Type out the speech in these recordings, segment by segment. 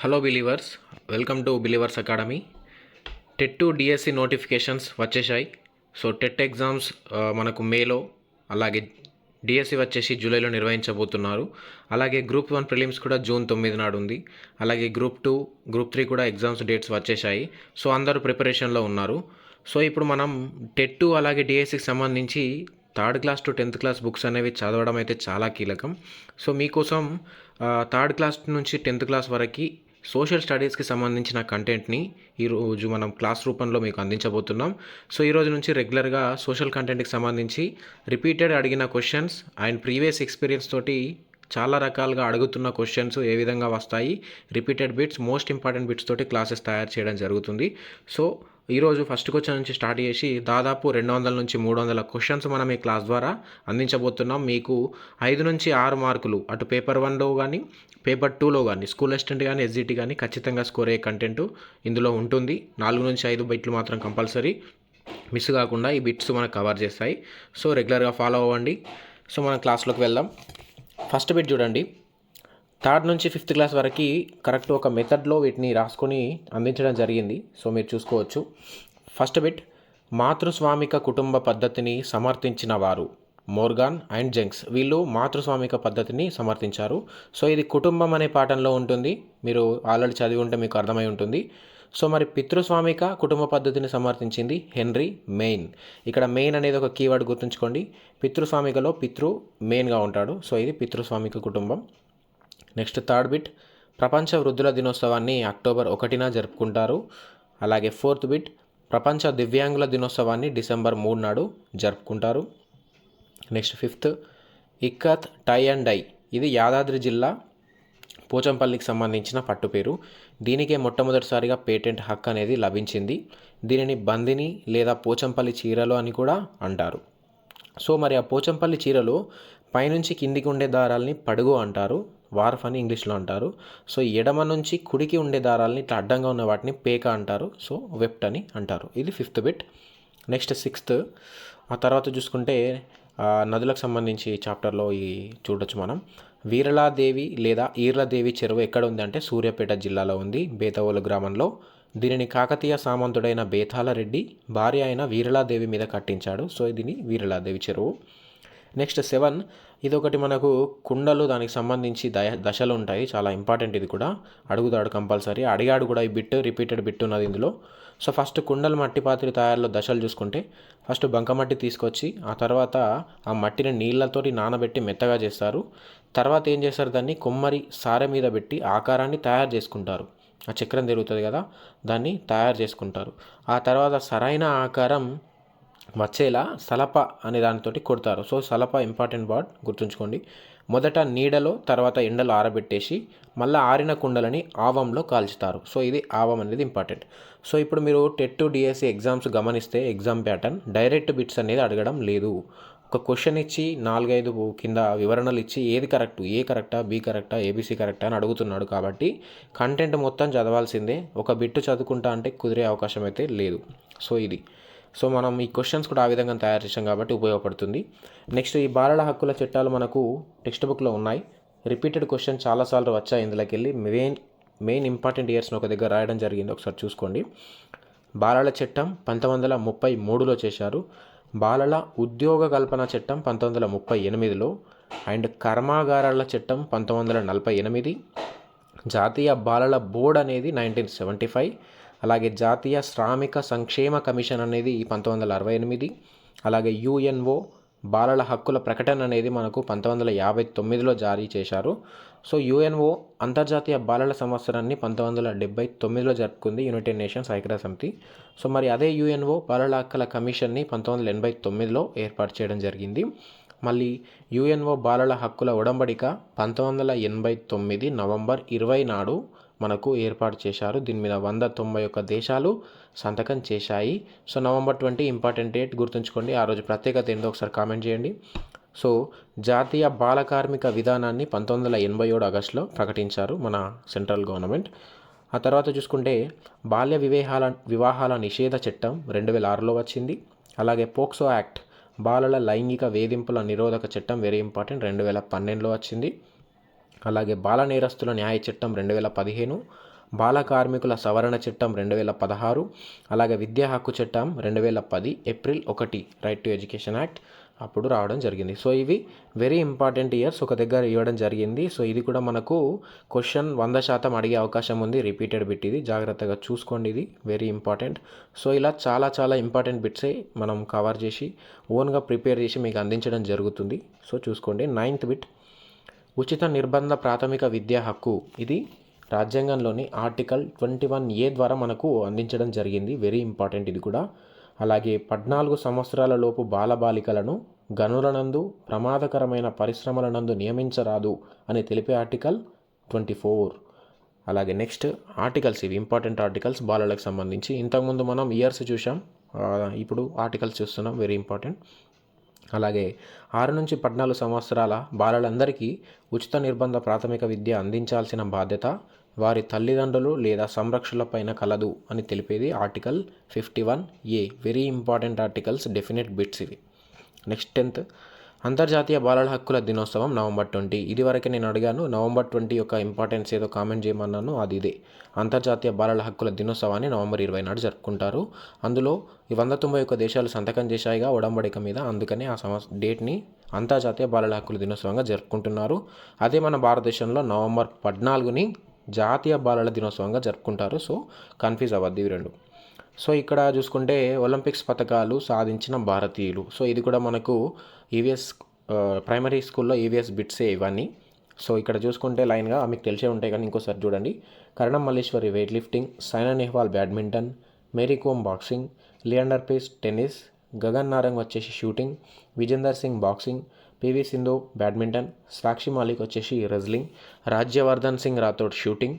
Hello believers, welcome to believers academy. TET to DSC notifications వచ్చేసాయి. So TET exams మనకు మేలో, అలాగే DSC వచ్చేసి జూలైలో నిర్వహించబోతున్నారు. అలాగే గ్రూప్ 1 ప్రిలిమ్స్ కూడా జూన్ 9 నాడు ఉంది. అలాగే గ్రూప్ 2, గ్రూప్ 3 కూడా ఎగ్జామ్స్ డేట్స్ వచ్చేసాయి. సో అందరూ ప్రిపరేషన్లో ఉన్నారు. సో ఇప్పుడు మనం టెట్ 2 అలాగే డిఎస్సికి సంబంధించి 3rd class to 10th class books అనేవి చదవడం అయితే చాలా కీలకం. సో మీకోసం 3rd క్లాస్ నుంచి 10th క్లాస్ వరకు సోషల్ స్టడీస్కి సంబంధించిన కంటెంట్ని ఈరోజు మనం క్లాస్ రూపంలో మీకు అందించబోతున్నాం. సో ఈరోజు నుంచి రెగ్యులర్గా సోషల్ కంటెంట్కి సంబంధించి రిపీటెడ్ అడిగిన క్వశ్చన్స్ అండ్ ప్రీవియస్ ఎక్స్పీరియన్స్ తోటి చాలా రకాలుగా అడుగుతున్న క్వశ్చన్స్ ఏ విధంగా వస్తాయి, repeated bits, most important bits తోటి క్లాసెస్ తయారు చేయడం జరుగుతుంది. సో ఈరోజు ఫస్ట్ క్వశ్చన్ నుంచి స్టార్ట్ చేసి దాదాపు 200 నుంచి 300 క్వశ్చన్స్ మనం ఈ క్లాస్ ద్వారా అందించబోతున్నాం. మీకు 5 నుంచి 6 మార్కులు అటు పేపర్ 1లో కానీ పేపర్ 2లో కానీ స్కూల్ అసిస్టెంట్ కానీ ఎస్జిటి కానీ ఖచ్చితంగా స్కోర్ అయ్యే కంటెంట్ ఇందులో ఉంటుంది. 4 నుంచి 5 బిట్లు మాత్రం కంపల్సరీ మిస్ కాకుండా ఈ బిట్స్ మనకు కవర్ చేస్తాయి. సో రెగ్యులర్గా ఫాలో అవ్వండి. సో మనం క్లాస్లోకి వెళ్దాం. ఫస్ట్ బిట్ చూడండి. 3rd నుంచి 5th క్లాస్ వరకు కరెక్ట్ ఒక మెథడ్లో వీటిని రాసుకొని అందించడం జరిగింది. సో మీరు చూసుకోవచ్చు. ఫస్ట్ బిట్, మాతృస్వామిక కుటుంబ పద్ధతిని సమర్థించిన వారు మోర్గాన్ అండ్ జెంక్స్. వీళ్ళు మాతృస్వామిక పద్ధతిని సమర్థించారు. సో ఇది కుటుంబం అనే పాఠంలో ఉంటుంది. మీరు ఆల్రెడీ చదివి ఉంటే మీకు అర్థమై ఉంటుంది. సో మరి పితృస్వామిక కుటుంబ పద్ధతిని సమర్థించింది హెన్రీ మెయిన్. ఇక్కడ మెయిన్ అనేది ఒక కీవర్డ్ గుర్తుంచుకోండి. పితృస్వామికలో పితృ మెయిన్గా ఉంటాడు. సో ఇది పితృస్వామిక కుటుంబం. నెక్స్ట్ 3rd బిట్, ప్రపంచ వృద్ధుల దినోత్సవాన్ని అక్టోబర్ 1న జరుపుకుంటారు. అలాగే 4th బిట్, ప్రపంచ దివ్యాంగుల దినోత్సవాన్ని డిసెంబర్ 3 నాడు జరుపుకుంటారు. Next 5th, ikat tie and dye. ఇది యాదాద్రి జిల్లా పోచంపల్లికి సంబంధించిన పట్టు పేరు. దీనికే మొట్టమొదటిసారిగా పేటెంట్ హక్కు అనేది లభించింది. దీనిని బందిని లేదా పోచంపల్లి చీరలు అని కూడా అంటారు. సో మరి ఆ పోచంపల్లి చీరలో పైనుంచి కిందికి ఉండే దారాల్ని పడుగు అంటారు, వార్ఫ్ అని ఇంగ్లీష్లో అంటారు. సో ఎడమ నుంచి కుడికి ఉండే దారాలని ఇట్లా అడ్డంగా ఉన్న వాటిని పేక అంటారు. సో వెప్ట్ అని అంటారు. ఇది 5th బిట్. నెక్స్ట్ 6th, ఆ తర్వాత చూసుకుంటే నదులకు సంబంధించి చాప్టర్లో ఈ చూడొచ్చు మనం. వీరలాదేవి లేదా ఈర్లదేవి చెరువు ఎక్కడ ఉంది అంటే సూర్యాపేట జిల్లాలో ఉంది, బేతవోలు గ్రామంలో. దీనిని కాకతీయ సామంతుడైన బేతాళ రెడ్డి భార్య అయిన వీరలాదేవి మీద కట్టించాడు. సో దీని వీరలాదేవి చెరువు. నెక్స్ట్ 7, ఇది ఒకటి మనకు కుండలు, దానికి సంబంధించి దశలు ఉంటాయి, చాలా ఇంపార్టెంట్. ఇది కూడా అడుగుతాడు కంపల్సరీ, అడిగాడు కూడా. ఈ బిట్ రిపీటెడ్ బిట్ ఉన్నది ఇందులో. సో ఫస్ట్ కుండలు మట్టి పాత్ర తయారులో దశలు చూసుకుంటే ఫస్ట్ బంకమట్టి తీసుకొచ్చి ఆ తర్వాత ఆ మట్టిని నీళ్ళతోటి నానబెట్టి మెత్తగా చేస్తారు. తర్వాత ఏం చేస్తారు, దాన్ని కొమ్మరి సారె మీద పెట్టి ఆకారాన్ని తయారు చేసుకుంటారు. ఆ చక్రం తిరుగుతుంది కదా, దాన్ని తయారు చేసుకుంటారు. ఆ తర్వాత సరైన ఆకారం వచ్చేలా సలప అనే దానితోటి కొడతారు. సో సలప ఇంపార్టెంట్ వర్డ్ గుర్తుంచుకోండి. మొదట నీడలో, తర్వాత ఎండలో ఆరబెట్టేసి మళ్ళీ ఆరిన కుండలని ఆవంలో కాల్చుతారు. సో ఇది ఆవం అనేది ఇంపార్టెంట్. సో ఇప్పుడు మీరు టెట్ టు డిఎస్సి ఎగ్జామ్స్ గమనిస్తే ఎగ్జామ్ ప్యాటర్న్ డైరెక్ట్ బిట్స్ అనేది అడగడం లేదు. ఒక క్వశ్చన్ ఇచ్చి 4-5 కింద వివరణలు ఇచ్చి ఏది కరెక్ట్, ఏ కరెక్టా, బి కరెక్టా, ఏబీసీ కరెక్టా అని అడుగుతున్నాడు. కాబట్టి కంటెంట్ మొత్తం చదవాల్సిందే. ఒక బిట్టు చదువుకుంటా అంటే కుదిరే అవకాశం అయితే లేదు. సో ఇది. సో మనం ఈ క్వశ్చన్స్ కూడా ఆ విధంగా తయారు చేసాం కాబట్టి ఉపయోగపడుతుంది. నెక్స్ట్, ఈ బాలల హక్కుల చట్టాలు మనకు టెక్స్ట్ బుక్లో ఉన్నాయి. రిపీటెడ్ క్వశ్చన్ చాలాసార్లు వచ్చాయి. ఇందులోకి వెళ్ళి మెయిన్ ఇంపార్టెంట్ ఇయర్స్ని ఒక దగ్గర రాయడం జరిగింది, ఒకసారి చూసుకోండి. బాలల చట్టం 1933లో చేశారు. బాలల ఉద్యోగ కల్పన చట్టం 1938లో, అండ్ కర్మాగారాల చట్టం 1948, జాతీయ బాలల బోర్డ్ అనేది 1975, అలాగే జాతీయ శ్రామిక సంక్షేమ కమిషన్ అనేది 1968, అలాగే యుఎన్ఓ బాలల హక్కుల ప్రకటన అనేది మనకు 1959లో జారీ చేశారు. సో యుఎన్ఓ అంతర్జాతీయ బాలల సంవత్సరాన్ని 1979లో జరుపుకుంది, యునైటెడ్ నేషన్స్ ఐక్యరాజ్య సమితి. సో మరి అదే యుఎన్ఓ బాలల హక్కుల కమిషన్ని 1989లో ఏర్పాటు చేయడం జరిగింది. మళ్ళీ యుఎన్ఓ బాలల హక్కుల ఉడంబడిక 1989 నవంబర్ 20 నాడు మనకు ఏర్పాటు చేశారు. దీని మీద 191 దేశాలు సంతకం చేశాయి. సో నవంబర్ 20 ఇంపార్టెంట్ డేట్ గుర్తుంచుకోండి. ఆ రోజు ప్రత్యేకత ఏందో ఒకసారి కామెంట్ చేయండి. సో జాతీయ బాల కార్మిక విధానాన్ని 1987 ఆగస్టులో ప్రకటించారు మన సెంట్రల్ గవర్నమెంట్. ఆ తర్వాత చూసుకుంటే బాల్య వివాహాల నిషేధ చట్టం 2006లో వచ్చింది. అలాగే పోక్సో యాక్ట్ బాలల లైంగిక వేధింపుల నిరోధక చట్టం వెరీ ఇంపార్టెంట్ 2012లో వచ్చింది. అలాగే బాల నేరస్తుల న్యాయ చట్టం 2015, బాల కార్మికుల సవరణ చట్టం 2016, అలాగే విద్యా హక్కు చట్టం 2010 April 1 right to education act అప్పుడు రావడం జరిగింది. సో ఇవి వెరీ ఇంపార్టెంట్ ఇయర్స్ ఒక దగ్గర ఇవ్వడం జరిగింది. సో ఇది కూడా మనకు క్వశ్చన్ 100% అడిగే అవకాశం ఉంది. రిపీటెడ్ బిట్ ఇది, జాగ్రత్తగా చూసుకోండి, ఇది వెరీ ఇంపార్టెంట్. సో ఇలా చాలా ఇంపార్టెంట్ బిట్సే మనం కవర్ చేసి ఓన్గా ప్రిపేర్ చేసి మీకు అందించడం జరుగుతుంది. సో చూసుకోండి. 9th బిట్, ఉచిత నిర్బంధ ప్రాథమిక విద్యా హక్కు. ఇది రాజ్యాంగంలోని ఆర్టికల్ 21A ద్వారా మనకు అందించడం జరిగింది. వెరీ ఇంపార్టెంట్ ఇది కూడా. అలాగే 14 సంవత్సరాల లోపు బాలబాలికలను గనులనందు ప్రమాదకరమైన పరిశ్రమలనందు నియమించరాదు అని తెలిపే ఆర్టికల్ 24. అలాగే నెక్స్ట్ ఆర్టికల్స్, ఇవి ఇంపార్టెంట్ ఆర్టికల్స్ బాలలకు సంబంధించి. ఇంతకుముందు మనం ఇయర్స్ చూసాం, ఇప్పుడు ఆర్టికల్స్ చూస్తున్నాం, వెరీ ఇంపార్టెంట్. అలాగే 6 నుంచి 14 సంవత్సరాల బాలలందరికీ ఉచిత నిర్బంధ ప్రాథమిక విద్య అందించాల్సిన బాధ్యత వారి తల్లిదండ్రులు లేదా సంరక్షకులపైన కలదు అని తెలిపేది article 51A. Very important articles, definite bits ఇవి. నెక్స్ట్ 10th, అంతర్జాతీయ బాలల హక్కుల దినోత్సవం నవంబర్ 20. ఇదివరకే నేను అడిగాను నవంబర్ 20 యొక్క ఇంపార్టెన్స్ ఏదో కామెంట్ చేయమన్నాను, అది ఇదే. అంతర్జాతీయ బాలల హక్కుల దినోత్సవాన్ని నవంబర్ 20 నాడు జరుపుకుంటారు. అందులో 191 దేశాలు సంతకం చేశాయిగా ఒడంబడిక మీద, అందుకని ఆ డేట్ని అంతర్జాతీయ బాలల హక్కుల దినోత్సవంగా జరుపుకుంటున్నారు. అదే మన భారతదేశంలో నవంబర్ 14ని జాతీయ బాలల దినోత్సవంగా జరుపుకుంటారు. సో కన్ఫ్యూజ్ అవ్వద్దు ఇవి రెండు. సో ఇక్కడ చూసుకుంటే ఒలింపిక్స్ పథకాలు సాధించిన భారతీయులు. సో ఇది కూడా మనకు ఈవీఎస్ ప్రైమరీ స్కూల్లో ఈవీఎస్ బిట్సే ఇవన్నీ. సో ఇక్కడ చూసుకుంటే లైన్గా మీకు తెలిసే ఉంటాయి, కానీ ఇంకోసారి చూడండి. Karnam Malleswari weight lifting, Saina Nehwal badminton, Mary Kom boxing, Leander Paes tennis, Gagan Narang వచ్చేసి shooting, Vijender Singh boxing, PV Sindhu badminton, Sakshi Malik వచ్చేసి రెజ్లింగ్, రాజ్యవర్ధన్ సింగ్ రాథోడ్ షూటింగ్,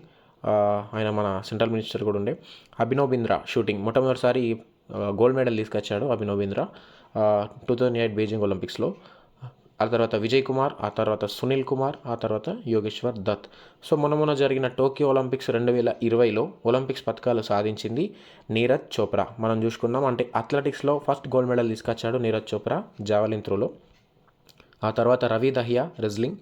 ఆయన మన సెంట్రల్ మినిస్టర్ కూడా ఉండే, అభినవ్ బింద్రా షూటింగ్, మొట్టమొదటిసారి గోల్డ్ మెడల్ తీసుకొచ్చాడు అభినవ్ బింద్రా 2008 బీజింగ్ ఒలింపిక్స్లో. ఆ తర్వాత విజయ్ కుమార్, ఆ తర్వాత సునీల్ కుమార్, ఆ తర్వాత యోగేశ్వర్ దత్. సో మొన్న జరిగిన టోక్యో ఒలింపిక్స్ 2020లో ఒలింపిక్స్ పథకాలు సాధించింది నీరజ్ చోప్రా. మనం చూసుకున్నాం, అంటే అథ్లెటిక్స్లో ఫస్ట్ గోల్డ్ మెడల్ తీసుకొచ్చాడు నీరజ్ చోప్రా జావలిన్ త్రోలో. ఆ తర్వాత Ravi Dahiya wrestling,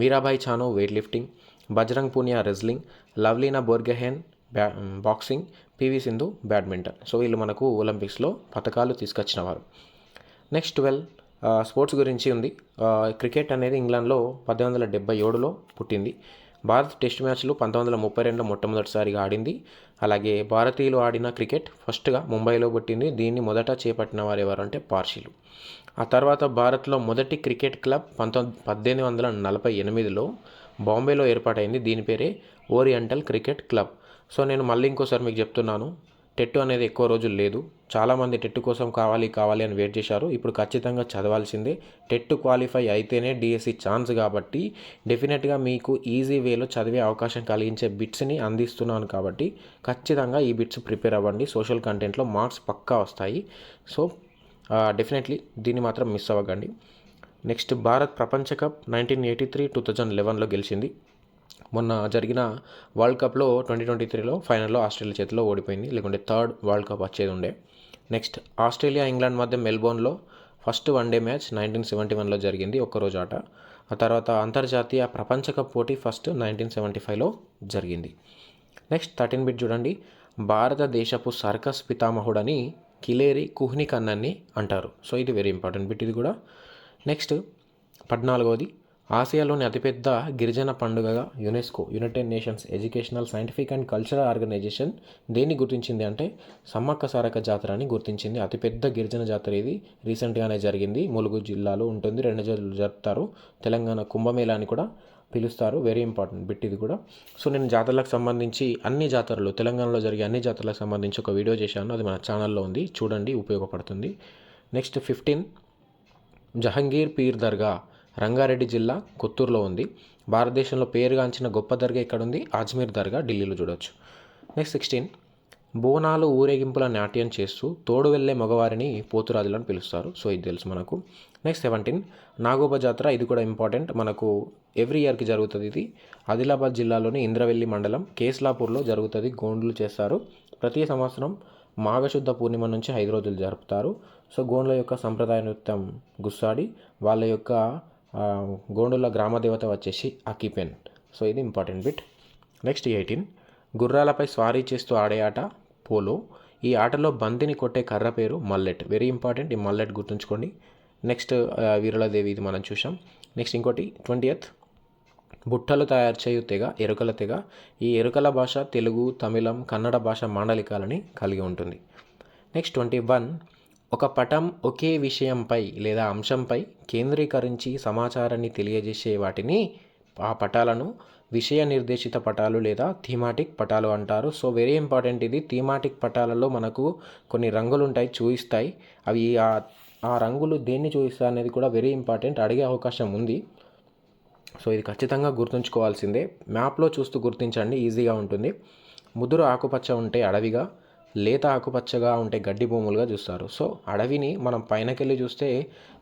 Mirabai Chanu weight lifting, Bajrang Punia wrestling, Lovlina Borgohain boxing, PV Sindhu badminton. So వీళ్ళు మనకు ఒలింపిక్స్లో పథకాలు తీసుకొచ్చిన వారు. నెక్స్ట్ 12 స్పోర్ట్స్ గురించి ఉంది. క్రికెట్ అనేది ఇంగ్లాండ్లో 1877లో పుట్టింది. భారత్ టెస్ట్ మ్యాచ్లు 1932లో మొట్టమొదటిసారిగా ఆడింది. అలాగే భారతీయులు ఆడిన క్రికెట్ ఫస్ట్గా ముంబైలో పుట్టింది. దీన్ని మొదట చేపట్టిన వారు ఎవరు అంటే పార్షీలు. ఆ తర్వాత భారత్లో మొదటి క్రికెట్ క్లబ్ 1848లో బాంబేలో ఏర్పాటైంది. దీని పేరే ఓరియంటల్ క్రికెట్ క్లబ్. సో నేను మళ్ళీ ఇంకోసారి మీకు చెప్తున్నాను, టెట్ అనేది ఎక్కువ రోజులు లేదు. చాలామంది టెట్ కోసం కావాలి అని వెయిట్ చేశారు. ఇప్పుడు ఖచ్చితంగా చదవాల్సిందే. టెట్ క్వాలిఫై అయితేనే డిఎస్సి ఛాన్స్, కాబట్టి డెఫినెట్గా మీకు ఈజీ వేలో చదివే అవకాశం కలిగించే బిట్స్ని అందిస్తున్నాను. కాబట్టి ఖచ్చితంగా ఈ బిట్స్ ప్రిపేర్ అవ్వండి. సోషల్ కంటెంట్లో మార్క్స్ పక్కా వస్తాయి. సో డెఫినెట్లీ దీన్ని మాత్రం మిస్ అవ్వకండి. నెక్స్ట్ భారత్ ప్రపంచ కప్ 1983, 2011లో గెలిచింది. మొన్న జరిగిన వరల్డ్ కప్లో 2023లో ఫైనల్లో ఆస్ట్రేలియా చేతిలో ఓడిపోయింది, లేకుంటే థర్డ్ వరల్డ్ కప్ వచ్చేది ఉండే. నెక్స్ట్ ఆస్ట్రేలియా ఇంగ్లాండ్ మధ్య మెల్బోర్న్లో ఫస్ట్ వన్డే మ్యాచ్ 1971లో జరిగింది, ఒక్కరోజు ఆట. ఆ తర్వాత అంతర్జాతీయ ప్రపంచ కప్ పోటీ ఫస్ట్ 1975లో జరిగింది. నెక్స్ట్ 13 బిట్ చూడండి. భారతదేశపు సర్కస్ పితామహుడని కిలేరి కుహ్నికన్నన్ని అంటారు. సో ఇది వెరీ ఇంపార్టెంట్ బిట్ ఇది కూడా. నెక్స్ట్ 14వది, ఆసియాలోని అతిపెద్ద గిరిజన పండుగగా UNESCO United Nations Educational, Scientific and Cultural Organisation దేన్ని గుర్తించింది అంటే సమ్మక్క సారక్క జాతర అని గుర్తించింది. అతిపెద్ద గిరిజన జాతర ఇది, రీసెంట్గానే జరిగింది. ములుగు జిల్లాలో ఉంటుంది, 2 రోజులు జరుపుతారు. తెలంగాణ కుంభమేళా అని కూడా పిలుస్తారు. వెరీ ఇంపార్టెంట్ బిట్ ఇది కూడా. సో నేను జాతరలకు సంబంధించి అన్ని జాతరలు, తెలంగాణలో జరిగే అన్ని జాతరలకు సంబంధించి ఒక వీడియో చేశాను, అది మన ఛానల్లో ఉంది, చూడండి, ఉపయోగపడుతుంది. నెక్స్ట్ 15, జహంగీర్ పీర్ దర్గా రంగారెడ్డి జిల్లా కొత్తూరులో ఉంది. భారతదేశంలో పేరుగాంచిన గొప్ప దర్గా ఇక్కడ ఉంది, అజ్మీర్ దర్గా ఢిల్లీలో చూడవచ్చు. నెక్స్ట్ 16, బోనాలు ఊరేగింపుల నాట్యం చేస్తూ తోడు వెళ్ళే మగవారిని పోతురాజులను పిలుస్తారు. సో ఇది తెలుసు మనకు. నెక్స్ట్ 17, నాగోబా జాతర. ఇది కూడా ఇంపార్టెంట్, మనకు ఎవ్రీ ఇయర్కి జరుగుతుంది. ఇది ఆదిలాబాద్ జిల్లాలోని ఇంద్రవెల్లి మండలం కేస్లాపూర్లో జరుగుతుంది. గోండ్లు చేస్తారు. ప్రతి సంవత్సరం మాఘశుద్ధ పూర్ణిమ నుంచి 5 రోజులు జరుపుతారు. సో గోండ్ల యొక్క సంప్రదాయ నృత్యం గుస్సాడి, వాళ్ళ యొక్క గోండుల గ్రామదేవత వచ్చేసి అకిపెన్. సో ఇది ఇంపార్టెంట్ బిట్. నెక్స్ట్ 18, గుర్రాలపై స్వారీ చేస్తూ ఆడే ఆట పోలో. ఈ ఆటలో బంతిని కొట్టే కర్ర పేరు మల్లెట్. వెరీ ఇంపార్టెంట్, ఈ మల్లెట్ గుర్తుంచుకోండి. నెక్స్ట్ వీరలదేవి, ఇది మనం చూసాం. నెక్స్ట్ ఇంకోటి 20th, బుట్టలు తయారు చేయు తెగ ఎరుకల తెగ. ఈ ఎరుకల భాష తెలుగు, తమిళం, కన్నడ భాష మాండలికాలని కలిగి ఉంటుంది. నెక్స్ట్ 21, ఒక పటం ఒకే విషయంపై లేదా అంశంపై కేంద్రీకరించి సమాచారాన్ని తెలియజేసే వాటిని, ఆ పటాలను విషయ నిర్దేశిత పటాలు లేదా థీమాటిక్ పటాలు అంటారు. సో వెరీ ఇంపార్టెంట్ ఇది. థీమాటిక్ పటాలలో మనకు కొన్ని రంగులు ఉంటాయి, చూపిస్తాయి. అవి ఆ రంగులు దేన్ని చూపిస్తాయి అనేది కూడా వెరీ ఇంపార్టెంట్, అడిగే అవకాశం ఉంది. సో ఇది ఖచ్చితంగా గుర్తుంచుకోవాల్సిందే. మ్యాప్లో చూస్తూ గుర్తించండి, ఈజీగా ఉంటుంది. ముదురు ఆకుపచ్చ ఉంటే అడవిగా, లేత ఆకుపచ్చగా ఉంటే గడ్డి భూములుగా చూస్తారు. సో అడవిని మనం పైనకెళ్ళి చూస్తే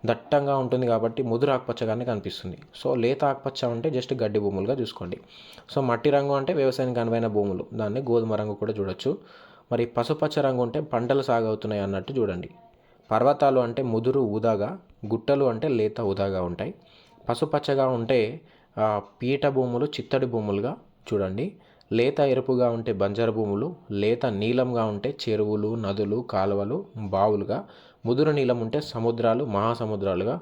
దట్టంగా ఉంటుంది కాబట్టి ముదురు ఆకుపచ్చగానే కనిపిస్తుంది. సో లేత ఆకుపచ్చ ఉంటే జస్ట్ గడ్డి భూములుగా చూసుకోండి. సో మట్టి రంగు అంటే వ్యవసాయానికి అనువైన భూములు, దాన్ని గోధుమ రంగు కూడా చూడొచ్చు. మరి పసుపచ్చ రంగు ఉంటే పంటలు సాగవుతున్నాయి అన్నట్టు చూడండి. పర్వతాలు అంటే ముదురు ఊదాగా, గుట్టలు అంటే లేత ఊదాగా ఉంటాయి. పసుపచ్చగా ఉంటే పీట భూములు చిత్తడి భూములుగా చూడండి. లేత ఎరుపుగా ఉంటే బంజరు భూములు, లేత నీలంగా ఉంటే చెరువులు, నదులు, కాలువలు, బావులుగా, ముదురు నీలం ఉంటే సముద్రాలు, మహాసముద్రాలుగా,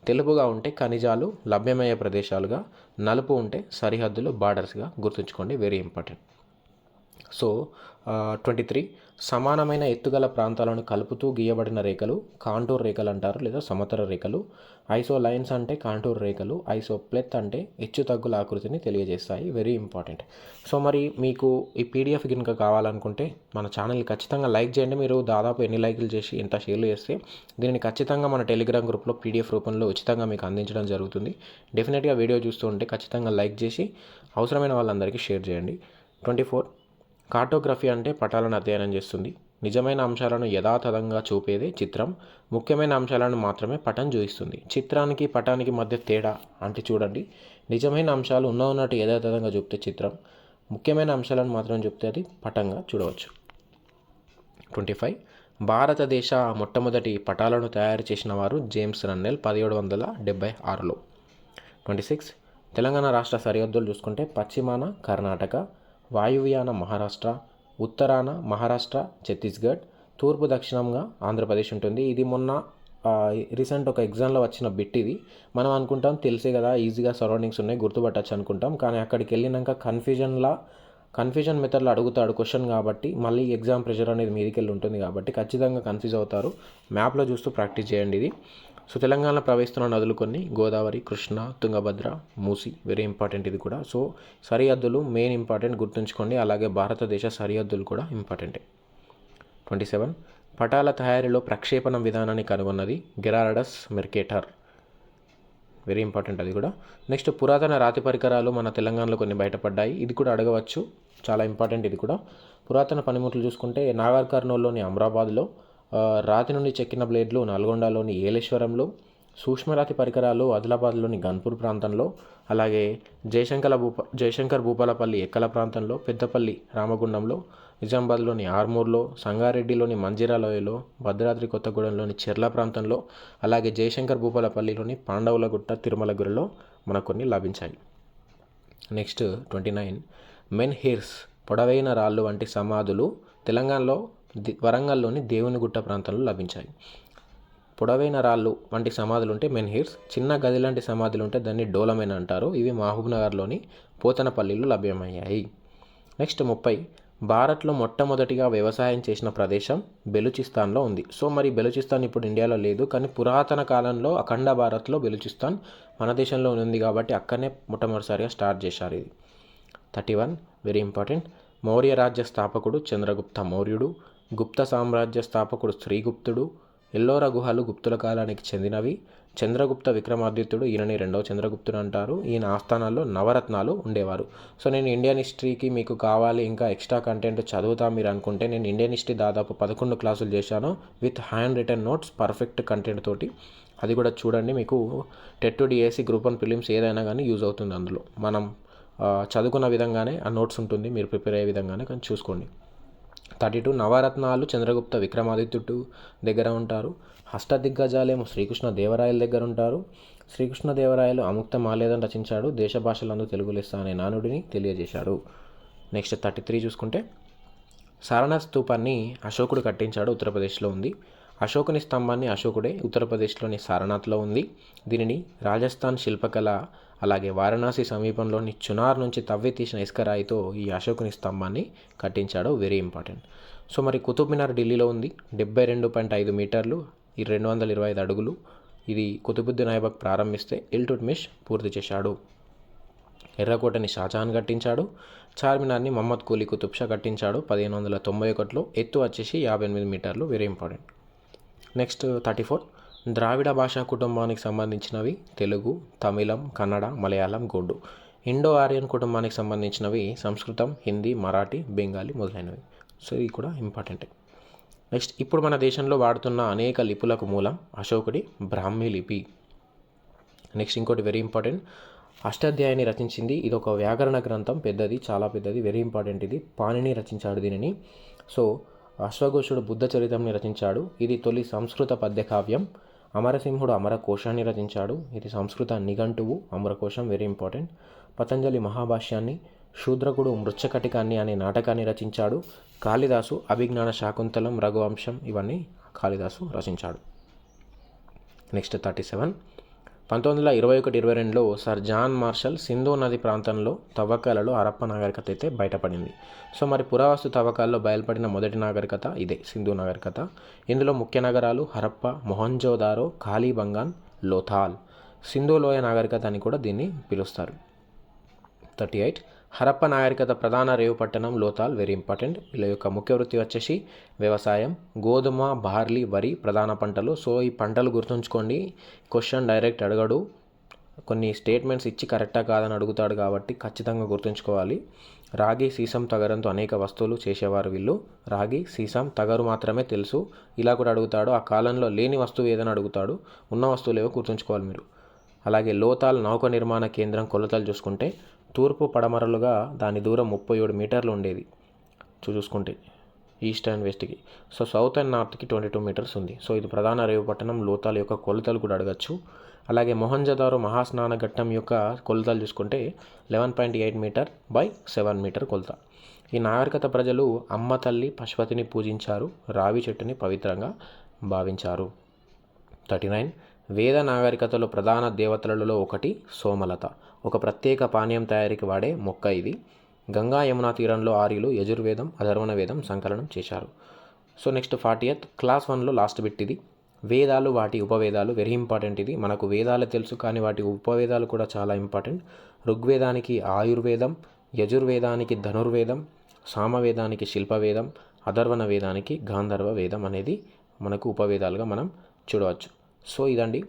తెలుపుగా ఉంటే ఖనిజాలు, లభ్యమయ్యే ప్రదేశాలుగా, నలుపు ఉంటే సరిహద్దులు, బార్డర్స్గా గుర్తుంచుకోండి, వెరీ ఇంపార్టెంట్. సో 23, సమానమైన ఎత్తుగల ప్రాంతాలను కలుపుతూ గీయబడిన రేఖలు కాంటూర్ రేఖలు అంటారు లేదా సమతల రేఖలు. ఐసో లైన్స్ అంటే కాంటూర్ రేఖలు, ఐసో ప్లెత్ అంటే హెచ్చు తగ్గుల ఆకృతిని తెలియజేస్తాయి, వెరీ ఇంపార్టెంట్. సో మరి మీకు ఈ పీడిఎఫ్ కనుక కావాలనుకుంటే మన ఛానల్ని ఖచ్చితంగా లైక్ చేయండి. మీరు దాదాపు ఎన్ని లైకులు చేసి ఎంత షేర్లు చేస్తే దీనిని ఖచ్చితంగా మన టెలిగ్రామ్ గ్రూప్లో పీడిఎఫ్ రూపంలో ఉచితంగా మీకు అందించడం జరుగుతుంది. డెఫినెట్గా వీడియో చూస్తూ ఉంటే ఖచ్చితంగా లైక్ చేసి అవసరమైన వాళ్ళందరికీ షేర్ చేయండి. 24, కార్టోగ్రఫీ అంటే పటాలను అధ్యయనం చేస్తుంది. నిజమైన అంశాలను యథాతథంగా చూపేదే చిత్రం. ముఖ్యమైన అంశాలను మాత్రమే పటం చూపిస్తుంది. చిత్రానికి పటానికి మధ్య తేడా అంటే చూడండి, నిజమైన అంశాలు ఉన్నట్టు యథాతథంగా చూపితే చిత్రం, ముఖ్యమైన అంశాలను మాత్రం చూపితే అది పటంగా చూడవచ్చు. 25, భారతదేశ మొట్టమొదటి పటాలను తయారు చేసిన వారు జేమ్స్ రన్నెల్ 1776లో. 26, తెలంగాణ రాష్ట్ర సరిహద్దులు చూసుకుంటే పశ్చిమాన కర్ణాటక, వాయువ్యాన మహారాష్ట్ర, ఉత్తరాన మహారాష్ట్ర, ఛత్తీస్గఢ్, తూర్పు దక్షిణంగా ఆంధ్రప్రదేశ్ ఉంటుంది. ఇది మొన్న రీసెంట్ ఒక ఎగ్జామ్లో వచ్చిన బిట్ ఇది. మనం అనుకుంటాం తెలిసే కదా, ఈజీగా సరౌండింగ్స్ ఉన్నాయి గుర్తుపట్టచ్చు అనుకుంటాం. కానీ అక్కడికి వెళ్ళినాక కన్ఫ్యూజన్ మెథడ్లో అడుగుతాడు క్వశ్చన్ కాబట్టి మళ్ళీ ఎగ్జామ్ ప్రెషర్ అనేది మీదికి వెళ్ళి ఉంటుంది కాబట్టి ఖచ్చితంగా కన్ఫ్యూజ్ అవుతారు. మ్యాప్లో చూస్తూ ప్రాక్టీస్ చేయండి ఇది. సో తెలంగాణలో ప్రవహిస్తున్న నదులు కొన్ని గోదావరి, కృష్ణ, తుంగభద్ర, మూసి, వెరీ ఇంపార్టెంట్ ఇది కూడా. సో సరిహద్దులు మెయిన్ ఇంపార్టెంట్ గుర్తుంచుకోండి. అలాగే భారతదేశ సరిహద్దులు కూడా ఇంపార్టెంటే. 27, పటాల తయారీలో ప్రక్షేపణం విధానాన్ని కనుగొన్నది గెరార్డస్ మెర్కేటర్, వెరీ ఇంపార్టెంట్ అది కూడా. నెక్స్ట్ పురాతన రాతి పరికరాలు మన తెలంగాణలో కొన్ని బయటపడ్డాయి, ఇది కూడా అడగవచ్చు, చాలా ఇంపార్టెంట్ ఇది కూడా. పురాతన పనిముట్లు చూసుకుంటే నాగర్ కర్నూలులోని అమరాబాద్లో, రాతి నుండి చెక్కిన బ్లేడ్లు నల్గొండలోని ఏలేశ్వరంలో, సూక్ష్మరాతి పరికరాలు ఆదిలాబాద్లోని గన్పూర్ ప్రాంతంలో, అలాగే జయశంకర్ భూపాలపల్లి ఎక్కల ప్రాంతంలో, పెద్దపల్లి రామగుండంలో, నిజామాబాద్లోని ఆర్మూర్లో, సంగారెడ్డిలోని మంజిరాలోయలో, భద్రాద్రి కొత్తగూడెంలోని చెర్ల ప్రాంతంలో, అలాగే జయశంకర్ భూపాలపల్లిలోని పాండవులగుట్ట తిరుమలగిరిలో మనకు కొన్ని లభించాయి. నెక్స్ట్ 29, మెన్ హిర్స్ పొడవైన రాళ్ళు వంటి సమాధులు తెలంగాణలో వరంగల్లోని దేవునిగుట్ట ప్రాంతంలో లభించాయి. పొడవైన రాళ్ళు వంటి సమాధులు ఉంటే మెన్హిర్స్, చిన్న గది లాంటి సమాధులు ఉంటే దాన్ని డోలమెన్ అంటారు. ఇవి మహబూబ్నగర్లోని పోతనపల్లిలో లభ్యమయ్యాయి. నెక్స్ట్ 30, భారత్లో మొట్టమొదటిగా వ్యవసాయం చేసిన ప్రదేశం బెలూచిస్తాన్లో ఉంది. సో మరి బెలూచిస్తాన్ ఇప్పుడు ఇండియాలో లేదు, కానీ పురాతన కాలంలో అఖండ భారత్లో బెలూచిస్తాన్ మన దేశంలో ఉంది కాబట్టి అక్కడనే మొట్టమొదటిసారిగా స్టార్ట్ చేశారు ఇది. 31, వెరీ ఇంపార్టెంట్, మౌర్య రాజ్య స్థాపకుడు చంద్రగుప్త మౌర్యుడు, గుప్త సామ్రాజ్య స్థాపకుడు శ్రీగుప్తుడు, ఎల్లోరా గుహలు గుప్తుల కాలానికి చెందినవి. చంద్రగుప్త విక్రమాదిత్యుడు, ఈయనని రెండవ చంద్రగుప్తుడు అంటారు. ఈయన ఆస్థానాల్లో నవరత్నాలు ఉండేవారు. సో నేను ఇండియన్ హిస్టరీకి మీకు కావాలి ఇంకా ఎక్స్ట్రా కంటెంట్ చదువుతా మీరు అనుకుంటే నేను ఇండియన్ హిస్టరీ దాదాపు 11 క్లాసులు చేశాను with hand written notes, perfect content తోటి. అది కూడా చూడండి, మీకు టెట్ డిఎస్సి గ్రూప్ 1 ప్రిలిమ్స్ ఏదైనా కానీ యూజ్ అవుతుంది. అందులో మనం చదువుకున్న విధంగానే ఆ నోట్స్ ఉంటుంది, మీరు ప్రిపేర్ అయ్యే విధంగానే కానీ చూసుకోండి. 32, నవరత్నాలు చంద్రగుప్త విక్రమాదిత్యుడు దగ్గర ఉంటారు. హస్తదిగ్గజాలేమో శ్రీకృష్ణ దేవరాయల దగ్గర ఉంటారు. శ్రీకృష్ణదేవరాయలు అముక్త మాల్యదం రచించాడు. దేశ భాషలందు తెలుగు లెస్స అనే నానుడిని తెలియజేశాడు. నెక్స్ట్ 33 చూసుకుంటే సారనాథ్ స్తూపాన్ని అశోకుడు కట్టించాడు, ఉత్తరప్రదేశ్లో ఉంది. అశోకుని స్తంభాన్ని అశోకుడే ఉత్తరప్రదేశ్లోని సారనాథ్లో ఉంది. దీనిని రాజస్థాన్ శిల్పకళ అలాగే వారణాసి సమీపంలోని చునార్ నుంచి తవ్వి తీసిన ఇసుకరాయితో ఈ అశోకుని స్తంభాన్ని కట్టించాడు. Very important. సో మరి కుతుబ్ మినార్ ఢిల్లీలో ఉంది. 72.5 మీటర్లు, 225 అడుగులు. ఇది కుతుబుద్దీన్ ఐబక్ ప్రారంభిస్తే ఇల్టుట్మిష్ పూర్తి చేశాడు. ఎర్రకోటని షాజహాన్ కట్టించాడు. చార్మినార్ని మహమ్మద్ కూలీ కుతుబ్ షా కట్టించాడు 1591లో. ఎత్తు వచ్చేసి 58 మీటర్లు. Very important. నెక్స్ట్ 34 ద్రావిడ భాషా కుటుంబానికి సంబంధించినవి తెలుగు, తమిళం, కన్నడ, మలయాళం, గోండు. ఇండో ఆర్యన్ కుటుంబానికి సంబంధించినవి సంస్కృతం, హిందీ, మరాఠీ, బెంగాలీ మొదలైనవి. సో ఇది కూడా ఇంపార్టెంటే. నెక్స్ట్ ఇప్పుడు మన దేశంలో వాడుతున్న అనేక లిపులకు మూలం అశోకుడి బ్రాహ్మీ లిపి. నెక్స్ట్ ఇంకోటి వెరీ ఇంపార్టెంట్, అష్టాధ్యాయాన్ని రచించింది. ఇది ఒక వ్యాకరణ గ్రంథం, పెద్దది, చాలా పెద్దది, వెరీ ఇంపార్టెంట్. ఇది పాణిని రచించాడు దీనిని. సో అశ్వఘోషుడు బుద్ధ చరిత్రని రచించాడు. ఇది తొలి సంస్కృత పద్యకావ్యం. అమరసింహుడు అమరకోశాన్ని రచించాడు. ఇది సంస్కృత నిఘంటువు, అమరకోశం, వెరీ ఇంపార్టెంట్. పతంజలి మహాభాష్యాన్ని, శూద్రకుడు మృచ్ఛకటికాన్ని అనే నాటకాన్ని రచించాడు. కాళిదాసు అభిజ్ఞాన శాకుంతలం, రఘువంశం ఇవన్నీ కాళిదాసు రచించాడు. నెక్స్ట్ 37 1921-22లో సర్ జాన్ మార్షల్ సింధు నది ప్రాంతంలో తవ్వకాలలో హరప్ప నాగరికత అయితే బయటపడింది. సో మరి పురావస్తు తవ్వకాల్లో బయలుపడిన మొదటి నాగరికత ఇదే, సింధు నాగరికత. ఇందులో ముఖ్య నగరాలు హరప్ప, మొహంజోదారో, కాళీబంగాన్, లోథాల్. సింధు లోయ నాగరికత అని కూడా దీన్ని పిలుస్తారు. 38 హరప్ప నాగరికత ప్రధాన రేవు పట్టణం లోథాల్, వెరీ ఇంపార్టెంట్. వీళ్ళ యొక్క ముఖ్య వృత్తి వచ్చేసి వ్యవసాయం. గోధుమ, బార్లీ, వరి ప్రధాన పంటలు. సో ఈ పంటలు గుర్తుంచుకోండి, క్వశ్చన్ డైరెక్ట్ అడగడు, కొన్ని స్టేట్మెంట్స్ ఇచ్చి కరెక్టా కాదని అడుగుతాడు కాబట్టి ఖచ్చితంగా గుర్తుంచుకోవాలి. రాగి, సీసం, తగరంతో అనేక వస్తువులు చేసేవారు వీళ్ళు. రాగి, సీసం, తగరు మాత్రమే తెలుసు. ఇలా కూడా అడుగుతాడు. ఆ కాలంలో లేని వస్తువు ఏదైనా అడుగుతాడు, ఉన్న వస్తువులు ఏవో గుర్తుంచుకోవాలి మీరు. అలాగే లోథాల్ నౌక నిర్మాణ కేంద్రం కొలతలు చూసుకుంటే తూర్పు పడమరలుగా దాని దూరం 37 మీటర్లు ఉండేది చూసుకుంటే, ఈస్ట్ అండ్ వెస్ట్కి. సో సౌత్ అండ్ నార్త్కి 22 మీటర్స్ ఉంది. సో ఇది ప్రధాన రేవు పట్టణం లోథాల్ యొక్క కొలతలు కూడా అడగచ్చు. అలాగే మొహంజదారో మహాస్నాన ఘట్టం యొక్క కొలతలు చూసుకుంటే 11.8 మీటర్ బై 7 మీటర్ కొలత. ఈ నాగరికత ప్రజలు అమ్మ తల్లి పశుపతిని పూజించారు, రావి చెట్టుని పవిత్రంగా భావించారు. 39 వేద నాగరికతలో ప్రధాన దేవతలలో ఒకటి సోమలత, ఒక ప్రత్యేక పానీయం తయారీకి వాడే మొక్క ఇది. గంగా యమునా తీరంలో ఆర్యులు యజుర్వేదం, అధర్వణ వేదం సంకలనం చేశారు. సో నెక్స్ట్ 40th క్లాస్ 1లో లాస్ట్ బిట్ ఇది. వేదాలు, వాటి ఉపవేదాలు, వెరీ ఇంపార్టెంట్. ఇది మనకు వేదాలు తెలుసు కానీ వాటి ఉపవేదాలు కూడా చాలా ఇంపార్టెంట్. ఋగ్వేదానికి ఆయుర్వేదం, యజుర్వేదానికి ధనుర్వేదం, సామవేదానికి శిల్పవేదం, అధర్వణ వేదానికి గాంధర్వ వేదం అనేది మనకు ఉపవేదాలుగా మనం చూడవచ్చు. సో ఇదండి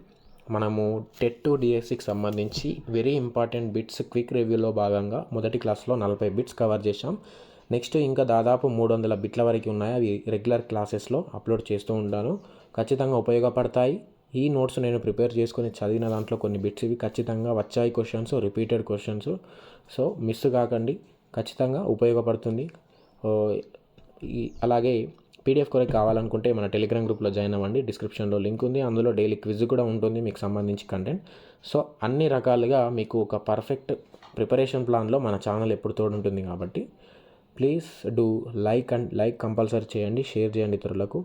మనము టెట్ డిఎస్సికి సంబంధించి వెరీ ఇంపార్టెంట్ బిట్స్ క్విక్ రివ్యూలో భాగంగా మొదటి క్లాస్లో 40 బిట్స్ కవర్ చేసాం. నెక్స్ట్ ఇంకా దాదాపు 300 బిట్ల వరకు ఉన్నాయి. అవి రెగ్యులర్ క్లాసెస్లో అప్లోడ్ చేస్తూ ఉంటాను, ఖచ్చితంగా ఉపయోగపడతాయి. ఈ నోట్స్ నేను ప్రిపేర్ చేసుకొని చదివిన దాంట్లో కొన్ని బిట్స్ ఇవి ఖచ్చితంగా వచ్చాయి, questions, repeated questions. So miss కాకండి, ఖచ్చితంగా ఉపయోగపడుతుంది. అలాగే పీడిఎఫ్ కొరకు కావాలనుకుంటే మన టెలిగ్రామ్ గ్రూప్లో జాయిన్ అవ్వండి, డిస్క్రిప్షన్లో లింక్ ఉంది. అందులో డైలీ క్విజ్ కూడా ఉంటుంది మీకు సంబంధించి కంటెంట్. సో అన్ని రకాలుగా మీకు ఒక పర్ఫెక్ట్ ప్రిపరేషన్ ప్లాన్లో మన ఛానల్ ఎప్పుడు తోడుంటుంది కాబట్టి ప్లీజ్ డూ లైక్ కంపల్సరీ చేయండి, షేర్ చేయండి ఇతరులకు.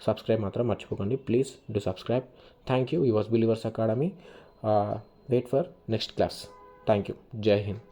సబ్స్క్రైబ్ మాత్రం మర్చిపోకండి, please do subscribe. Thank you. Yours Believers Academy. Wait for next class. Thank you. Jai Hind.